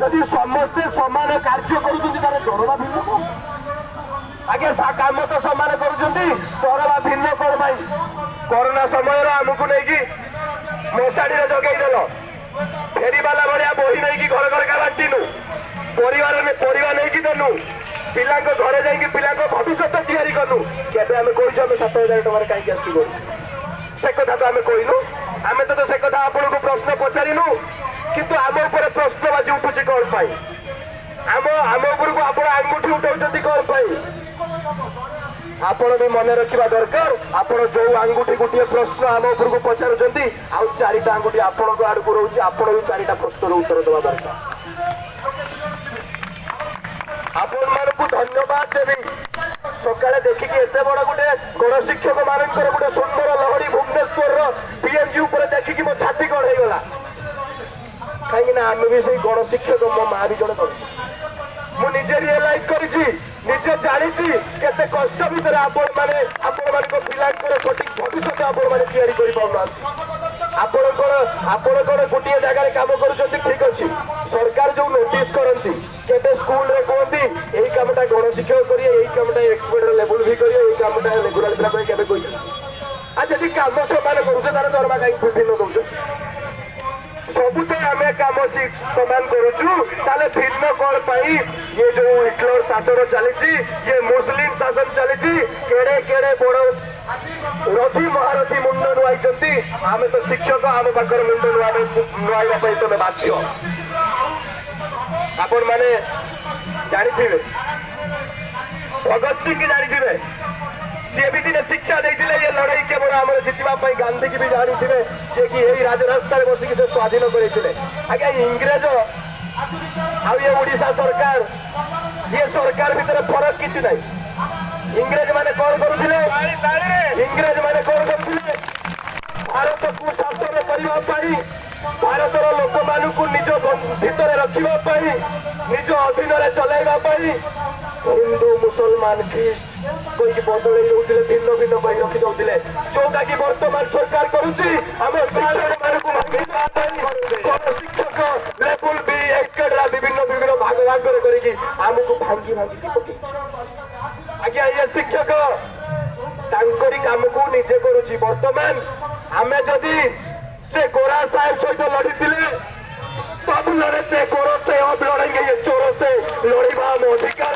जदि समस्ते समान कार्य करुँच तार दरमा भिन्न आगे काम तो सामान करमा भिन्न कौन भाई कोरोना समय आमको नहीं मशाड़ी जगेदेल फेरीवाला भाया बही नहीं घर घर का बांटनु परिवार नहीं देनु पिला घरे जाकि पिला भविष्य तैयारी कलु केवे आम कही 7,000 टकर कहीं आसू से कथा तो आम कहनु आम तो से कथा आपन को प्रश्न पचारिनु किंतु आम उपर प्रश्नबाजी उठुची कौन पाई आम उपरको आप आंगुठी उठाउछंती कौन पाई आपण भी मन रखा दरकार आपण जो आंगुठी गोटे प्रश्न आम उपर को पचारुंट आउ 4टा आंगुठी आपण आड़ को रोचे आपण भी 4टा प्रश्न उत्तर देवा दरकार आपण मानक धन्यवाद देवी सकाଳେ देखिकी एते बड़ गोटे गणशिक्षक मानकर गोटे सुंदर लहरी भुवनेश्वर पीएनजी ऊपर देखिकी मो छाती कड़ हो गला कहीं आम भी से गणशिक्षक मो माँ भी जन मुझे रियलाइज करिजे जानी केते कष्ट भितर आपण माने पिलांकर सठिक भविष्य आपण माने तैयारी करि पाउना गोटे जगह काम करुछंती ठीक अच्छी सरकार जो नोटिस करती केते स्कूल रे कहती यही कामटा गणशिक्षक करिए यही कामटा एक्सपर्ट लेवल भी करिए यही कामटा रेगुलर पिला पे केबे कहि आ जदि काम समान करूछे तार दरमा काई भिन्न दउछ सबू तो आम कम सामान करुचु ताले भिन्न कौन पाई ये जो हिटलर शासन चली ये मुस्लिम शासन चली केड़े केड़े बड़ रथी महारथी मुंड नुआई आम तो शिक्षक आम पाखर मुंड नुआई तुम बाध्य आपण मैंने जानी भगत सिंह की जानी सी भी दिने शिक्षा देते ये लड़ाई केवल आम जितवाई गांधी की भी जानी थे सी कि यही राजरास्तार बसिक से स्वाधीन करते आज्ञा इंग्रेज ये ओडिशा सरकार ये सरकार भितर फरक किसी ना इंग्रेज माने कौन करुले इंग्रेज माने कौन करुले भारत को शासन करने भारतर लोक मानू निज भितर रखापी निज अधीन चलैवाई हिंदू मुसलमान ख्रीस्ट कोई बदल भिन्न भिन्न कर रखी दौले जोटा कि वर्तमान सरकार करुच्ची शिक्षक लेवल भी विभिन्न विभिन्न भाग भाग करमको भांगी भांगी पकई आज्ञा ये शिक्षक तांकरी काम को निजे करुच्ची वर्तमान आमे जदि से गोरा साहेब सहित लड़ी तब लड़े गोर से अब लड़ेंगे ये चोरों से लड़वा अधिकार